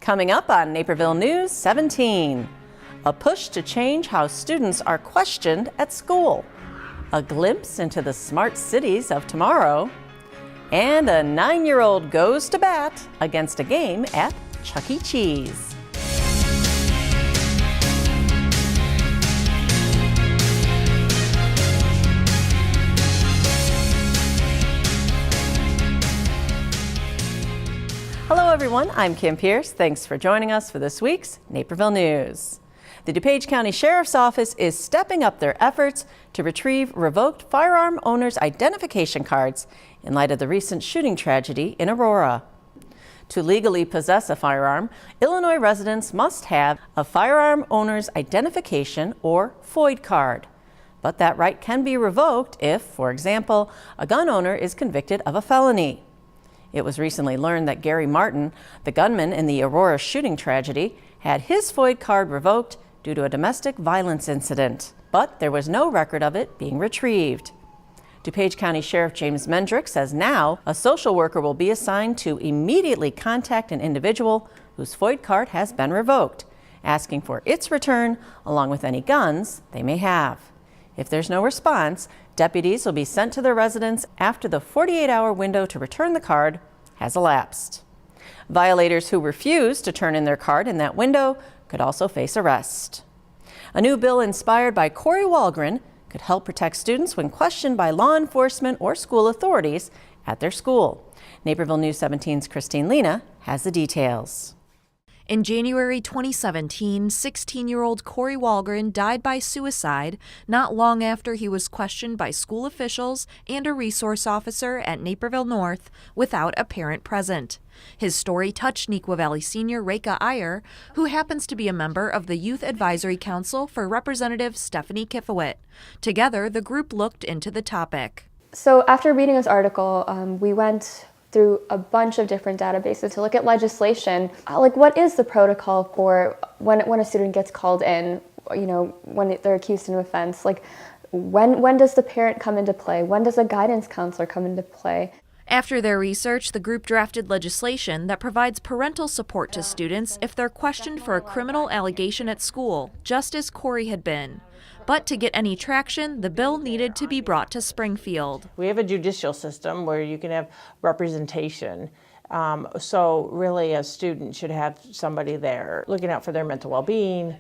Coming up on Naperville News 17, a push to change how students are questioned at school, a glimpse into the smart cities of tomorrow, and a 9-year-old goes to bat against a game at Chuck E. Cheese. Hello everyone, I'm Kim Pierce. Thanks for joining us for this week's Naperville News. The DuPage County Sheriff's Office is stepping up their efforts to retrieve revoked firearm owners' identification cards in light of the recent shooting tragedy in Aurora. To legally possess a firearm, Illinois residents must have a firearm owner's identification or FOID card. But that right can be revoked if, for example, a gun owner is convicted of a felony. It was recently learned that Gary Martin, the gunman in the Aurora shooting tragedy, had his FOID card revoked due to a domestic violence incident, but there was no record of it being retrieved. DuPage County Sheriff James Mendrick says now a social worker will be assigned to immediately contact an individual whose FOID card has been revoked, asking for its return along with any guns they may have. If there's no response, deputies will be sent to their residence after the 48-hour window to return the card has elapsed. Violators who refuse to turn in their card in that window could also face arrest. A new bill inspired by Corey Walgren could help protect students when questioned by law enforcement or school authorities at their school. Naperville News 17's Christine Lena has the details. In January 2017, 16-year-old Corey Walgren died by suicide not long after he was questioned by school officials and a resource officer at Naperville North without a parent present. His story touched Neuqua Valley senior Reka Iyer, who happens to be a member of the Youth Advisory Council for Representative Stephanie Kifowit. Together, the group looked into the topic. So after reading this article, we went through a bunch of different databases to look at legislation. Like, what is the protocol for when a student gets called in, when they're accused of an offense? Like, when does the parent come into play? When does a guidance counselor come into play? After their research, the group drafted legislation that provides parental support to students if they're questioned for a criminal allegation at school, just as Corey had been. But to get any traction, the bill needed to be brought to Springfield. We have a judicial system where you can have representation. So really a student should have somebody there looking out for their mental well-being,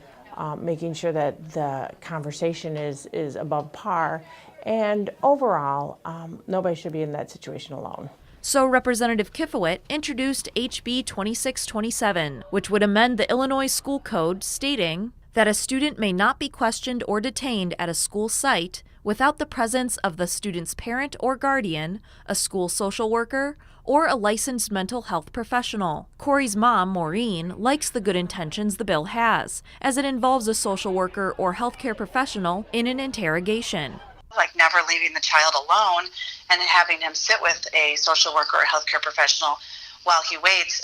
making sure that the conversation is above par. And overall, nobody should be in that situation alone. So Representative Kifowit introduced HB 2627, which would amend the Illinois School Code stating that a student may not be questioned or detained at a school site without the presence of the student's parent or guardian, a school social worker, or a licensed mental health professional. Corey's mom, Maureen, likes the good intentions the bill has, as it involves a social worker or healthcare professional in an interrogation. Like never leaving the child alone and having him sit with a social worker or healthcare professional while he waits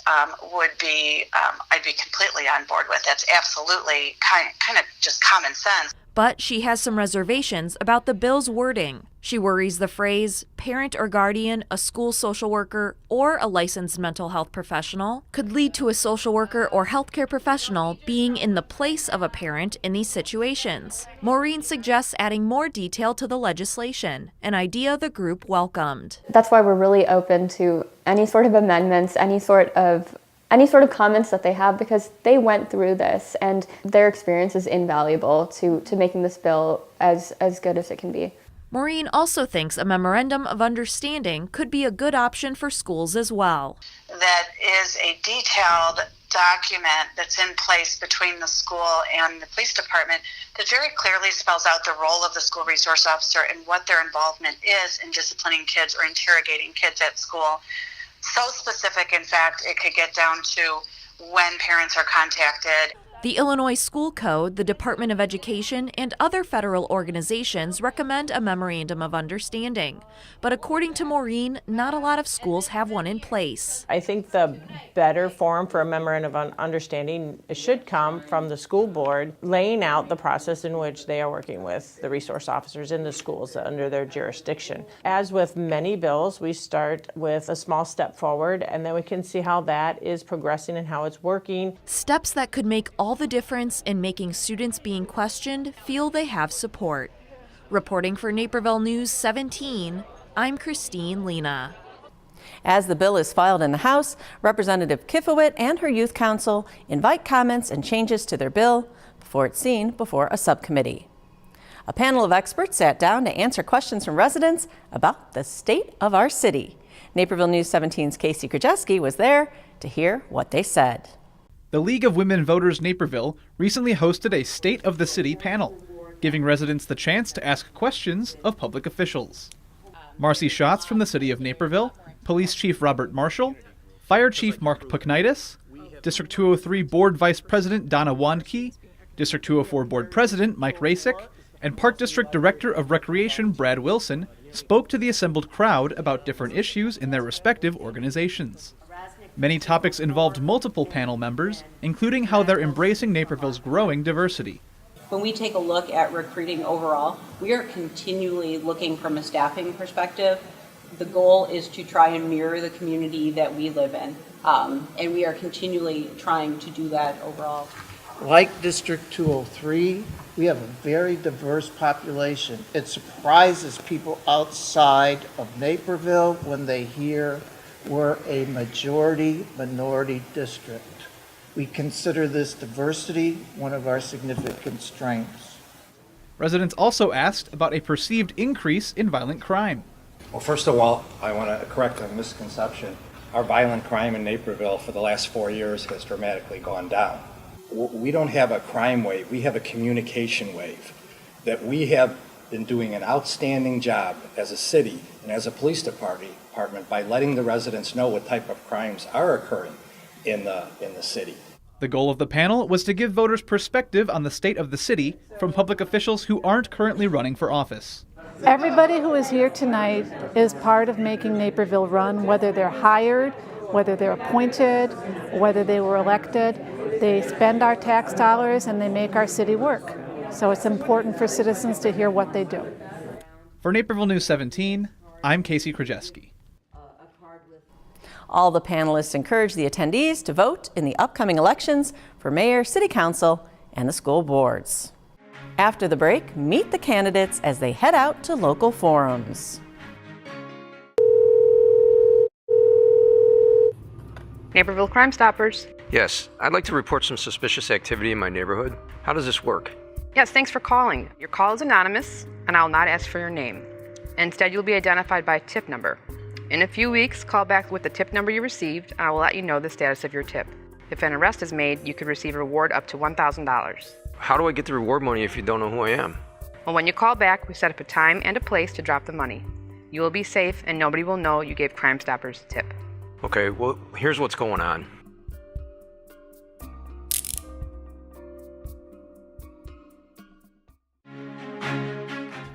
would be, I'd be completely on board with. That's absolutely kind of just common sense. But she has some reservations about the bill's wording. She worries the phrase parent or guardian, a school social worker, or a licensed mental health professional could lead to a social worker or healthcare professional being in the place of a parent in these situations. Maureen suggests adding more detail to the legislation, an idea the group welcomed. That's why we're really open to any sort of amendments, any sort of comments that they have, because they went through this and their experience is invaluable to making this bill as good as it can be. Maureen also thinks a memorandum of understanding could be a good option for schools as well. That is a detailed document that's in place between the school and the police department that very clearly spells out the role of the school resource officer and what their involvement is in disciplining kids or interrogating kids at school. So specific, in fact, it could get down to when parents are contacted. The Illinois School Code, the Department of Education, and other federal organizations recommend a memorandum of understanding. But according to Maureen, not a lot of schools have one in place. I think the better forum for a memorandum of understanding should come from the school board, laying out the process in which they are working with the resource officers in the schools under their jurisdiction. As with many bills, we start with a small step forward, and then we can see how that is progressing and how it's working. Steps that could make all the difference in making students being questioned feel they have support. Reporting for Naperville News 17, I'm Christine Lena. As the bill is filed in the House, Representative Kifowit and her youth council invite comments and changes to their bill before it's seen before a subcommittee. A panel of experts sat down to answer questions from residents about the state of our city. Naperville News 17's Casey Krajewski was there to hear what they said. The League of Women Voters Naperville recently hosted a State of the City panel, giving residents the chance to ask questions of public officials. Marcy Schatz from the City of Naperville, Police Chief Robert Marshall, Fire Chief Mark Puknitis, District 203 Board Vice President Donna Wandke, District 204 Board President Mike Rasick, and Park District Director of Recreation Brad Wilson spoke to the assembled crowd about different issues in their respective organizations. Many topics involved multiple panel members, including how they're embracing Naperville's growing diversity. When we take a look at recruiting overall, we are continually looking from a staffing perspective. The goal is to try and mirror the community that we live in, and we are continually trying to do that overall. Like District 203, we have a very diverse population. It surprises people outside of Naperville when they hear we're a majority-minority district. We consider this diversity one of our significant strengths. Residents also asked about a perceived increase in violent crime. Well, first of all, I want to correct a misconception. Our violent crime in Naperville for the last 4 years has dramatically gone down. We don't have a crime wave, we have a communication wave. That we have been doing an outstanding job as a city and as a police department by letting the residents know what type of crimes are occurring in the city. The goal of the panel was to give voters perspective on the state of the city from public officials who aren't currently running for office. Everybody who is here tonight is part of making Naperville run, whether they're hired, whether they're appointed, whether they were elected. They spend our tax dollars and they make our city work. So it's important for citizens to hear what they do. For Naperville News 17, I'm Casey Krajewski. All the panelists encourage the attendees to vote in the upcoming elections for mayor, city council, and the school boards. After the break, meet the candidates as they head out to local forums. Naperville Crime Stoppers. Yes, I'd like to report some suspicious activity in my neighborhood. How does this work? Yes, thanks for calling. Your call is anonymous, and I'll not ask for your name. Instead, you'll be identified by a tip number. In a few weeks, call back with the tip number you received, and I will let you know the status of your tip. If an arrest is made, you could receive a reward up to $1,000. How do I get the reward money if you don't know who I am? Well, when you call back, we set up a time and a place to drop the money. You will be safe, and nobody will know you gave Crime Stoppers a tip. Okay, well, here's what's going on.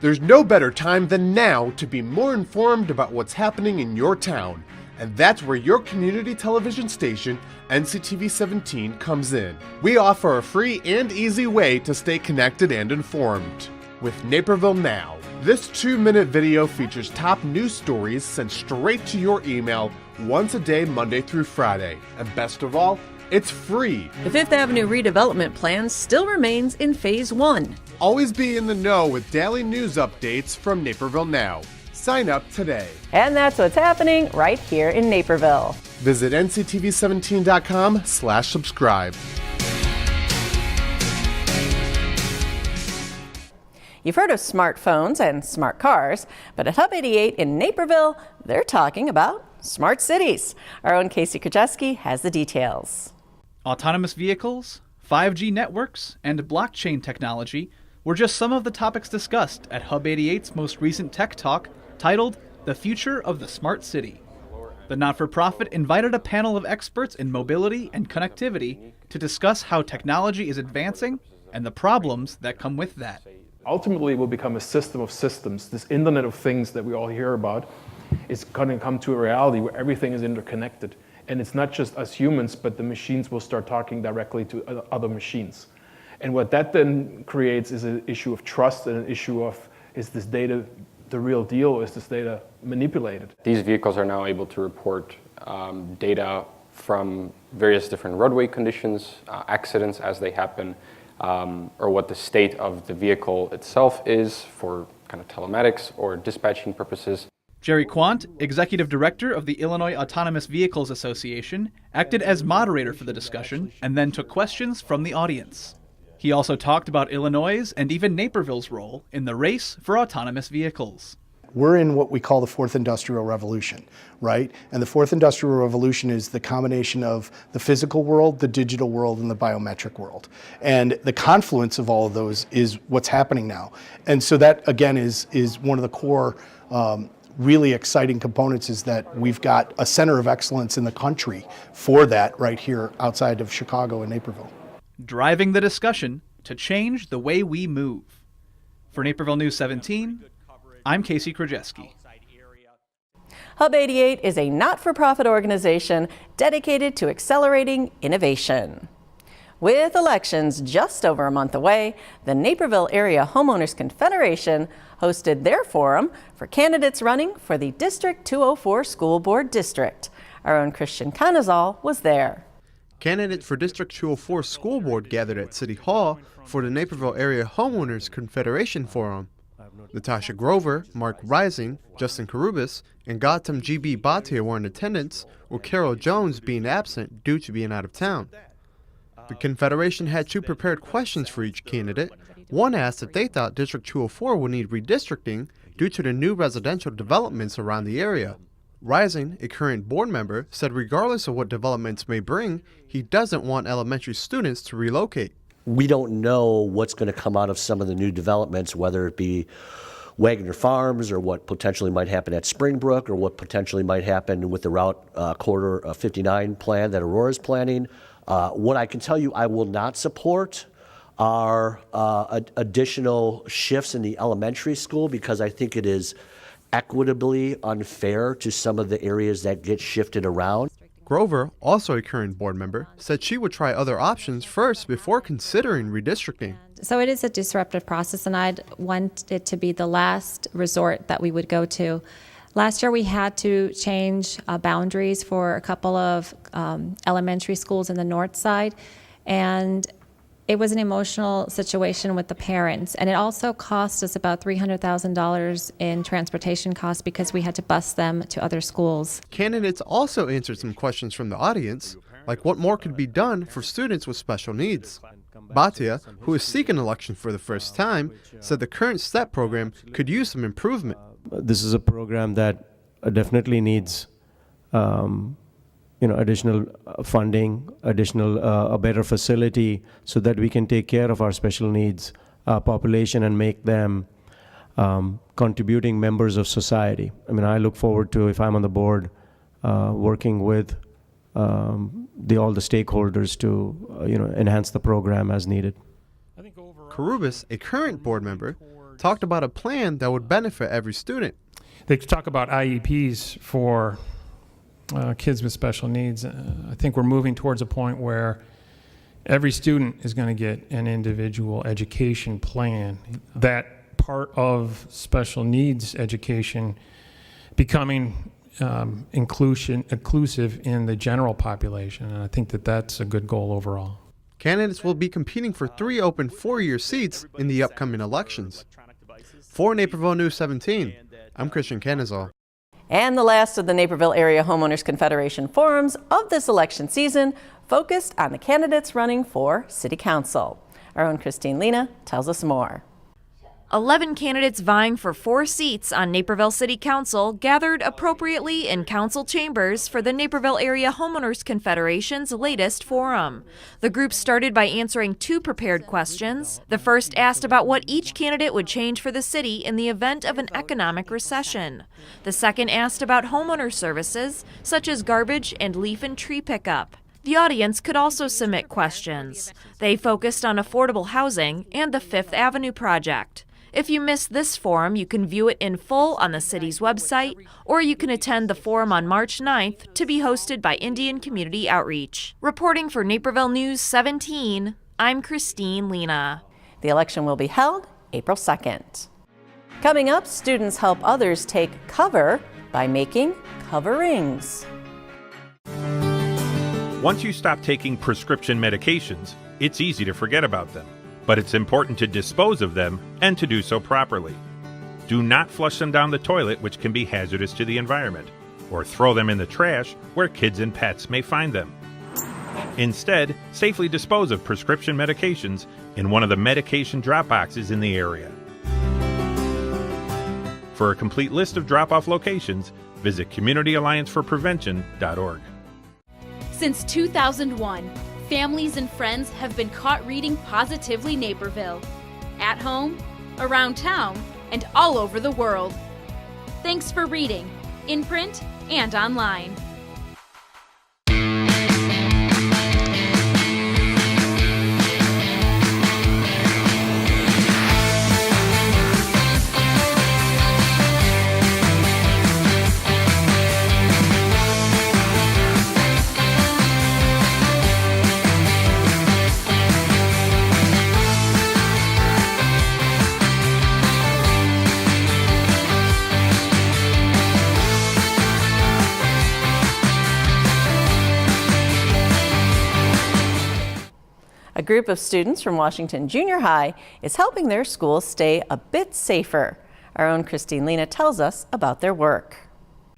There's no better time than now to be more informed about what's happening in your town, and that's where your community television station, NCTV17, comes in. We offer a free and easy way to stay connected and informed. With Naperville Now, this 2-minute video features top news stories sent straight to your email once a day, Monday through Friday. And best of all, it's free. The Fifth Avenue redevelopment plan still remains in Phase 1. Always be in the know with daily news updates from Naperville Now. Sign up today. And that's what's happening right here in Naperville. Visit nctv17.com/subscribe. You've heard of smartphones and smart cars, but at Hub 88 in Naperville, they're talking about smart cities. Our own Casey Krajewski has the details. Autonomous vehicles, 5G networks, and blockchain technology were just some of the topics discussed at Hub 88's most recent tech talk titled The Future of the Smart City. The not-for-profit invited a panel of experts in mobility and connectivity to discuss how technology is advancing and the problems that come with that. Ultimately, it will become a system of systems. This Internet of Things that we all hear about is going to come to a reality where everything is interconnected. And it's not just us humans, but the machines will start talking directly to other machines. And what that then creates is an issue of trust and an issue of, is this data the real deal, or is this data manipulated? These vehicles are now able to report data from various different roadway conditions, accidents as they happen, or what the state of the vehicle itself is for kind of telematics or dispatching purposes. Jerry Quant, Executive Director of the Illinois Autonomous Vehicles Association, acted as moderator for the discussion and then took questions from the audience. He also talked about Illinois' and even Naperville's role in the race for autonomous vehicles. We're in what we call the fourth industrial revolution, right? And the fourth industrial revolution is the combination of the physical world, the digital world, and the biometric world. And the confluence of all of those is what's happening now. And so that, again, is one of the core really exciting components, is that we've got a center of excellence in the country for that right here outside of Chicago and Naperville. Driving the discussion to change the way we move. For Naperville News 17, I'm Casey Krajewski. Hub 88 is a not-for-profit organization dedicated to accelerating innovation. With elections just over a month away, the Naperville Area Homeowners Confederation hosted their forum for candidates running for the District 204 School Board District. Our own Christian Canizal was there. Candidates for District 204 School Board gathered at City Hall for the Naperville Area Homeowners Confederation Forum. Natasha Grover, Mark Rising, Justin Carubis, and Gautam G.B. Bhatia were in attendance, with Carol Jones being absent due to being out of town. The Confederation had two prepared questions for each candidate. One asked if they thought District 204 would need redistricting due to the new residential developments around the area. Rising, a current board member, said regardless of what developments may bring, he doesn't want elementary students to relocate. We don't know what's going to come out of some of the new developments, whether it be Wagner Farms or what potentially might happen at Springbrook or what potentially might happen with the Route Corridor 59 plan that Aurora's planning. What I can tell you I will not support are additional shifts in the elementary school, because I think it is equitably unfair to some of the areas that get shifted around. Grover, also a current board member, said she would try other options first before considering redistricting. So it is a disruptive process, and I'd want it to be the last resort that we would go to. Last year we had to change boundaries for a couple of elementary schools in the north side, and it was an emotional situation with the parents, and it also cost us about $300,000 in transportation costs because we had to bus them to other schools. Candidates also answered some questions from the audience, like what more could be done for students with special needs. Bhatia, who is seeking election for the first time, said the current STEP program could use some improvement. This is a program that definitely needs additional funding, a better facility, so that we can take care of our special needs population and make them contributing members of society. I mean, I look forward to, if I'm on the board, working with all the stakeholders to enhance the program as needed. Carubis, a current board member, talked about a plan that would benefit every student. They talk about IEPs for kids with special needs. I think we're moving towards a point where every student is going to get an individual education plan. That part of special needs education becoming inclusive in the general population, and I think that that's a good goal overall. Candidates will be competing for 3 open 4-year seats in the upcoming elections. For Naperville News 17, I'm Christian Canizal. And the last of the Naperville Area Homeowners Confederation forums of this election season focused on the candidates running for City Council. Our own Christine Lena tells us more. 11 candidates vying for 4 seats on Naperville City Council gathered appropriately in council chambers for the Naperville Area Homeowners Confederation's latest forum. The group started by answering 2 prepared questions. The first asked about what each candidate would change for the city in the event of an economic recession. The second asked about homeowner services, such as garbage and leaf and tree pickup. The audience could also submit questions. They focused on affordable housing and the Fifth Avenue project. If you missed this forum, you can view it in full on the city's website, or you can attend the forum on March 9th to be hosted by Indian Community Outreach. Reporting for Naperville News 17, I'm Christine Lena. The election will be held April 2nd. Coming up, students help others take cover by making coverings. Once you stop taking prescription medications, it's easy to forget about them. But it's important to dispose of them and to do so properly. Do not flush them down the toilet, which can be hazardous to the environment, or throw them in the trash where kids and pets may find them. Instead, safely dispose of prescription medications in one of the medication drop boxes in the area. For a complete list of drop-off locations, visit communityallianceforprevention.org. Since 2001, families and friends have been caught reading Positively Naperville. At home, around town, and all over the world. Thanks for reading, in print and online. A group of students from Washington Junior High is helping their school stay a bit safer. Our own Christine Lena tells us about their work.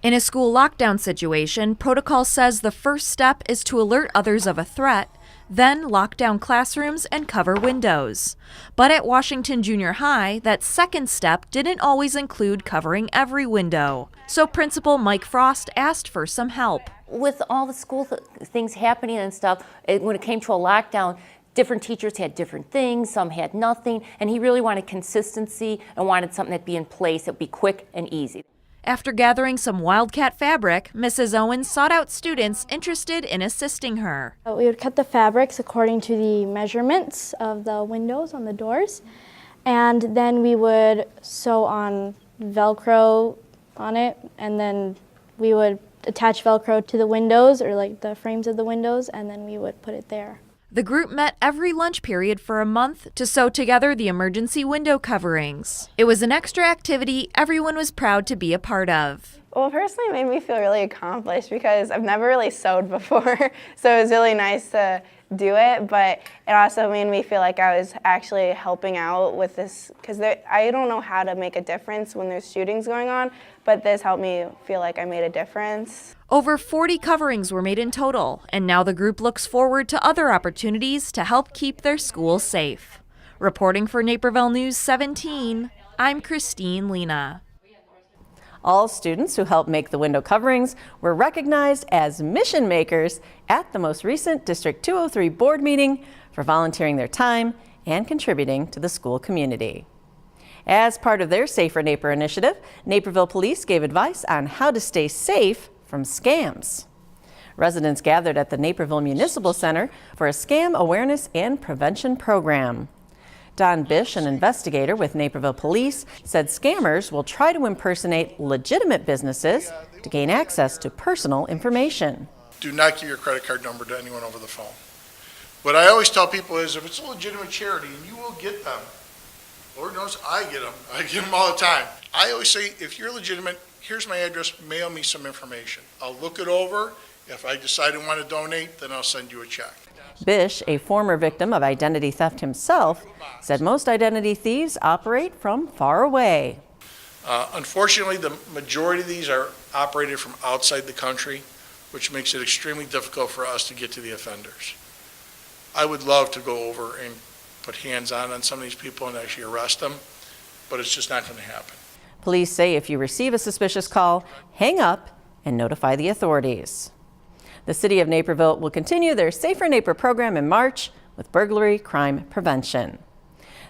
In a school lockdown situation, protocol says the first step is to alert others of a threat, then lock down classrooms and cover windows. But at Washington Junior High, that second step didn't always include covering every window. So Principal Mike Frost asked for some help. With all the school things happening and stuff, when it came to a lockdown, different teachers had different things, some had nothing, and he really wanted consistency and wanted something that'd be in place that would be quick and easy. After gathering some Wildcat fabric, Mrs. Owens sought out students interested in assisting her. We would cut the fabrics according to the measurements of the windows on the doors, and then we would sew on Velcro on it, and then we would attach Velcro to the windows or like the frames of the windows, and then we would put it there. The group met every lunch period for a month to sew together the emergency window coverings. It was an extra activity everyone was proud to be a part of. Well, personally, it made me feel really accomplished because I've never really sewed before, so it was really nice to do it, but it also made me feel like I was actually helping out with this, because I don't know how to make a difference when there's shootings going on, but this helped me feel like I made a difference. Over 40 coverings were made in total, and now the group looks forward to other opportunities to help keep their school safe. Reporting for Naperville News 17, I'm Christine Lena. All students who helped make the window coverings were recognized as mission makers at the most recent District 203 board meeting for volunteering their time and contributing to the school community. As part of their Safer Naper initiative, Naperville Police gave advice on how to stay safe from scams. Residents gathered at the Naperville Municipal Center for a scam awareness and prevention program. Don Bish, an investigator with Naperville Police, said scammers will try to impersonate legitimate businesses to gain access to personal information. Do not give your credit card number to anyone over the phone. What I always tell people is if it's a legitimate charity, and you will get them, Lord knows I get them. I get them all the time. I always say, if you're legitimate, here's my address, mail me some information. I'll look it over. If I decide I want to donate, then I'll send you a check. Bish, a former victim of identity theft himself, said most identity thieves operate from far away. Unfortunately, the majority of these are operated from outside the country, which makes it extremely difficult for us to get to the offenders. I would love to go over and put hands on some of these people and actually arrest them. but it's just not going to happen. Police say if you receive a suspicious call, hang up and notify the authorities. The City of Naperville will continue their Safer Naper program in March with burglary crime prevention.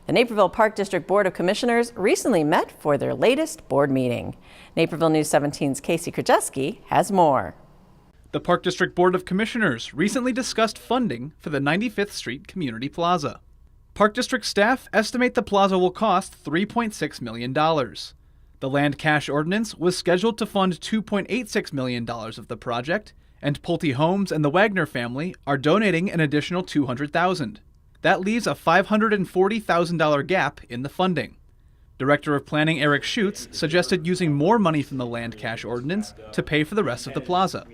The Naperville Park District Board of Commissioners recently met for their latest board meeting. Naperville News 17's Casey Krajewski has more. The Park District Board of Commissioners recently discussed funding for the 95th Street Community Plaza. Park District staff estimate the plaza will cost $3.6 million. The land cash ordinance was scheduled to fund $2.86 million of the project, and Pulte Homes and the Wagner family are donating an additional $200,000. That leaves a $540,000 gap in the funding. Director of Planning Eric Schutz suggested using more money from the land cash ordinance to pay for the rest of the plaza.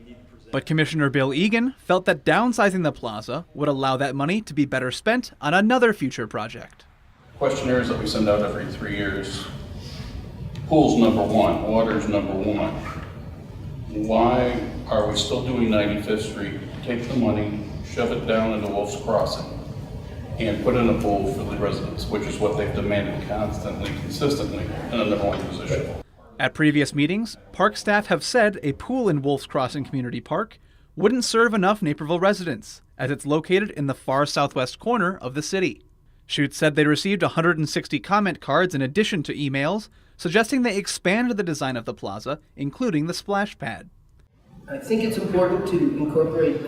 But Commissioner Bill Egan felt that downsizing the plaza would allow that money to be better spent on another future project. Questionnaires that we send out every 3 years. Pool's number one, water's number one. Why are we still doing 95th Street? Take the money, shove it down into Wolf's Crossing, and put in a pool for the residents, which is what they've demanded constantly, consistently, in a number one position. At previous meetings, park staff have said a pool in Wolf's Crossing Community Park wouldn't serve enough Naperville residents, as it's located in the far southwest corner of the city. Schutz said they received 160 comment cards in addition to emails, suggesting they expand the design of the plaza, including the splash pad. I think it's important to incorporate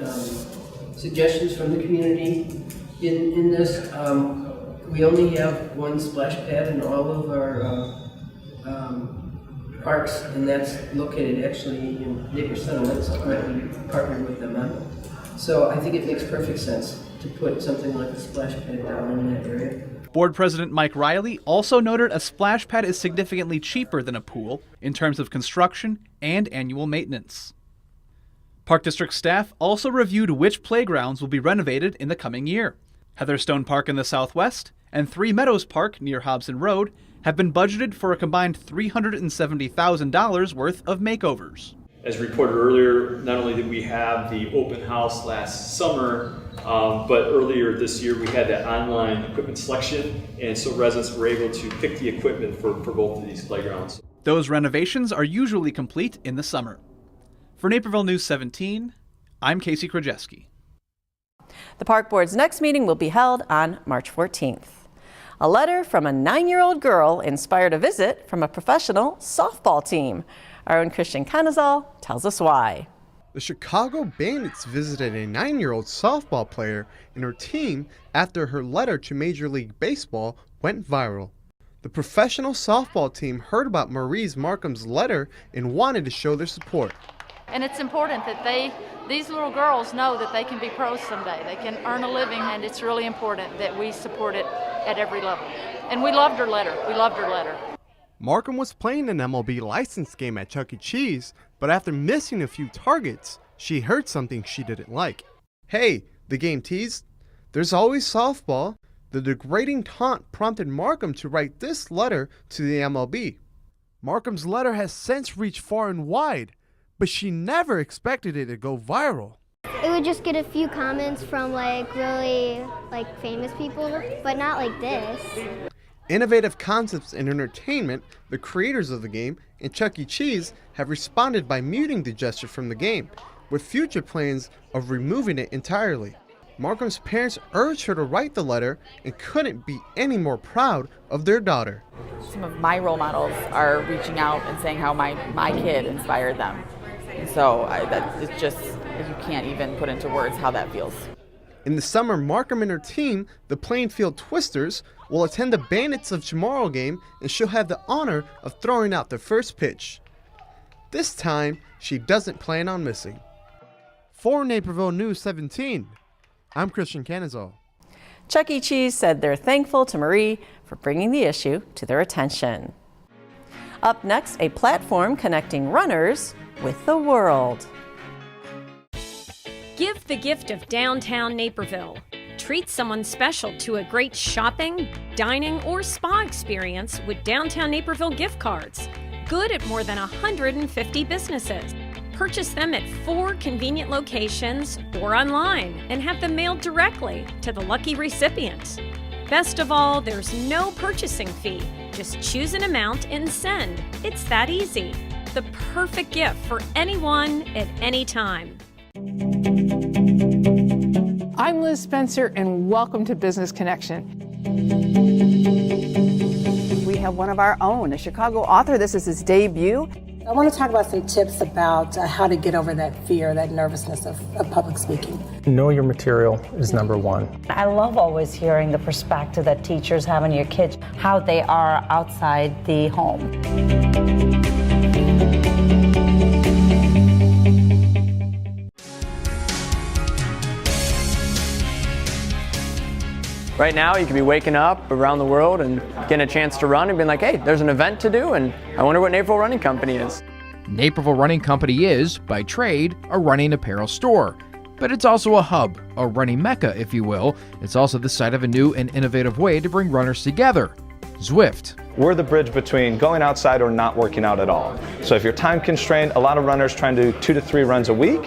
suggestions from the community in this. We only have one splash pad in all of our parks, and that's located actually in Napier Settlements. We partnered with them on it. So I think it makes perfect sense to put something like a splash pad down in that area. Board President Mike Riley also noted a splash pad is significantly cheaper than a pool in terms of construction and annual maintenance. Park District staff also reviewed which playgrounds will be renovated in the coming year. Heatherstone Park in the southwest and Three Meadows Park near Hobson Road have been budgeted for a combined $370,000 worth of makeovers. As reported earlier, not only did we have the open house last summer, but earlier this year we had that online equipment selection, and so residents were able to pick the equipment for both of these playgrounds. Those renovations are usually complete in the summer. For Naperville News 17, I'm Casey Krajewski. The Park Board's next meeting will be held on March 14th. A letter from a 9-year-old girl inspired a visit from a professional softball team. Our own Christian Canizal tells us why. The Chicago Bandits visited a 9-year-old softball player and her team after her letter to Major League Baseball went viral. The professional softball team heard about Maurice Markham's letter and wanted to show their support. And it's important that these little girls know that they can be pros someday. They can earn a living, and it's really important that we support it at every level. And we loved her letter. We loved her letter. Markham was playing an MLB license game at Chuck E. Cheese, but after missing a few targets, she heard something she didn't like. "Hey," the game teased, "there's always softball." The degrading taunt prompted Markham to write this letter to the MLB. Markham's letter has since reached far and wide, but she never expected it to go viral. It would just get a few comments from really famous people, but not like this. Innovative Concepts in Entertainment, the creators of the game, and Chuck E. Cheese have responded by muting the gesture from the game, with future plans of removing it entirely. Markham's parents urged her to write the letter and couldn't be any more proud of their daughter. Some of my role models are reaching out and saying how my kid inspired them. And so it's just, you can't even put into words how that feels. In the summer, Markham and her team, the Plainfield Twisters, will attend the Bandits of Tomorrow game, and she'll have the honor of throwing out the first pitch. This time, she doesn't plan on missing. For Naperville News 17, I'm Christian Canizal. Chuck E. Cheese said they're thankful to Marie for bringing the issue to their attention. Up next, a platform connecting runners with the world. Give the gift of downtown Naperville. Treat someone special to a great shopping, dining, or spa experience with Downtown Naperville gift cards. Good at more than 150 businesses. Purchase them at 4 convenient locations or online and have them mailed directly to the lucky recipients. Best of all, there's no purchasing fee. Just choose an amount and send. It's that easy. The perfect gift for anyone at any time. I'm Liz Spencer, and welcome to Business Connection. We have one of our own, a Chicago author. This is his debut. I want to talk about some tips about how to get over that fear, that nervousness of public speaking. Know your material is number one. I love always hearing the perspective that teachers have on your kids, how they are outside the home. Right now, you could be waking up around the world and getting a chance to run and being like, hey, there's an event to do, and I wonder what Naperville Running Company is. Naperville Running Company is, by trade, a running apparel store. But it's also a hub, a running mecca, if you will. It's also the site of a new and innovative way to bring runners together, Zwift. We're the bridge between going outside or not working out at all. So if you're time constrained, a lot of runners try and do 2 to 3 runs a week.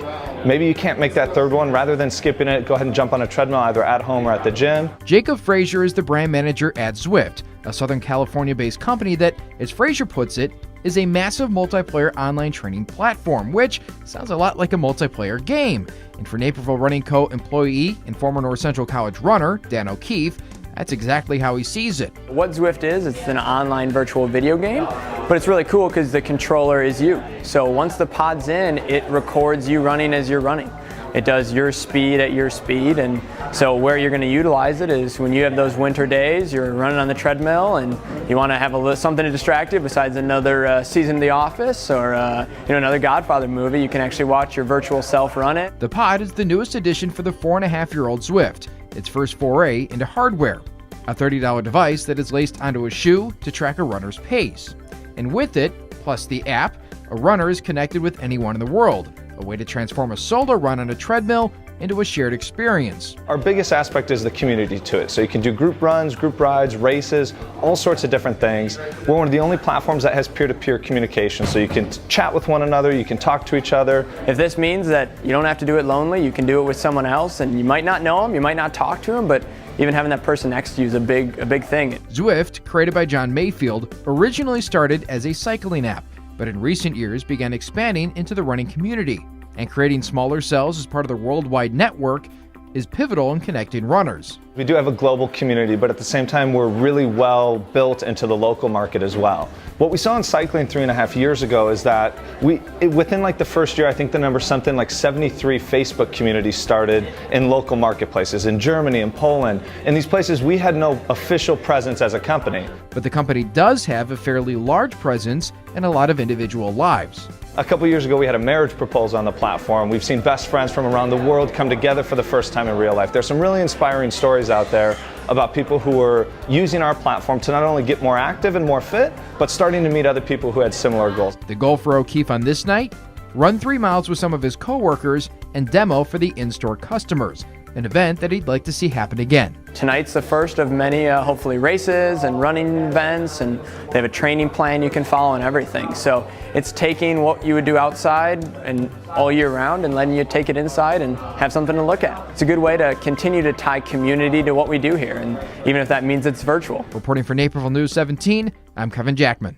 Maybe you can't make that third one. Rather than skipping it, go ahead and jump on a treadmill either at home or at the gym. Jacob Frazier is the brand manager at Zwift, a Southern California-based company that, as Frazier puts it, is a massive multiplayer online training platform, which sounds a lot like a multiplayer game. And for Naperville Running Co. employee and former North Central College runner, Dan O'Keefe, that's exactly how he sees it. What Zwift is, it's an online virtual video game, but it's really cool because the controller is you. So once the pod's in, it records you running as you're running. It does your speed at your speed, and so where you're going to utilize it is when you have those winter days, you're running on the treadmill and you want to have something to distract you besides another season of The Office or another Godfather movie. You can actually watch your virtual self run it. The pod is the newest addition for the 4.5-year-old Zwift, its first foray into hardware, a $30 device that is laced onto a shoe to track a runner's pace. And with it, plus the app, a runner is connected with anyone in the world, a way to transform a solo run on a treadmill into a shared experience. Our biggest aspect is the community to it. So you can do group runs, group rides, races, all sorts of different things. We're one of the only platforms that has peer-to-peer communication. So you can chat with one another, you can talk to each other. If this means that you don't have to do it lonely, you can do it with someone else, and you might not know them, you might not talk to them, but even having that person next to you is a big thing. Zwift, created by John Mayfield, originally started as a cycling app, but in recent years began expanding into the running community. And creating smaller cells as part of the worldwide network is pivotal in connecting runners. We do have a global community, but at the same time, we're really well built into the local market as well. What we saw in cycling 3.5 years ago is that within like the first year, I think the number something like 73 Facebook communities started in local marketplaces in Germany and Poland. In these places, we had no official presence as a company. But the company does have a fairly large presence in a lot of individual lives. A couple years ago, we had a marriage proposal on the platform. We've seen best friends from around the world come together for the first time in real life. There's some really inspiring stories out there about people who are using our platform to not only get more active and more fit, but starting to meet other people who had similar goals. The goal for O'Keefe on this night? Run 3 miles with some of his coworkers and demo for the in-store customers, an event that he'd like to see happen again. Tonight's the first of many, hopefully, races and running events, and they have a training plan you can follow and everything. So it's taking what you would do outside and all year round and letting you take it inside and have something to look at. It's a good way to continue to tie community to what we do here, and even if that means it's virtual. Reporting for Naperville News 17, I'm Kevin Jackman.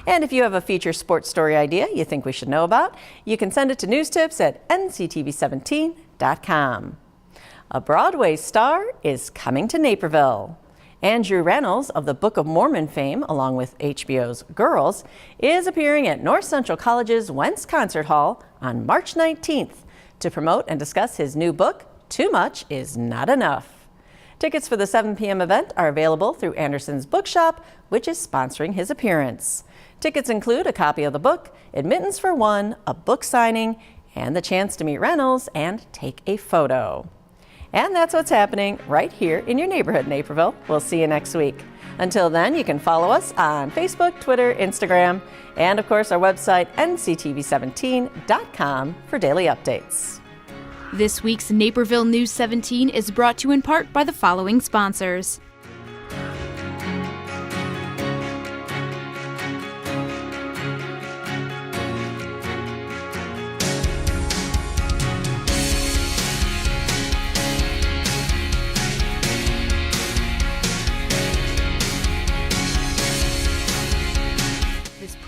And if you have a feature sports story idea you think we should know about, you can send it to newstips@nctv17.com. A Broadway star is coming to Naperville. Andrew Reynolds of the Book of Mormon fame, along with HBO's Girls, is appearing at North Central College's Wentz Concert Hall on March 19th to promote and discuss his new book, Too Much Is Not Enough. Tickets for the 7 p.m. event are available through Anderson's Bookshop, which is sponsoring his appearance. Tickets include a copy of the book, admittance for one, a book signing, and the chance to meet Reynolds and take a photo. And that's what's happening right here in your neighborhood, Naperville. We'll see you next week. Until then, you can follow us on Facebook, Twitter, Instagram, and of course our website, nctv17.com, for daily updates. This week's Naperville News 17 is brought to you in part by the following sponsors.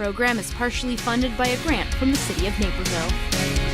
program is partially funded by a grant from the City of Naperville.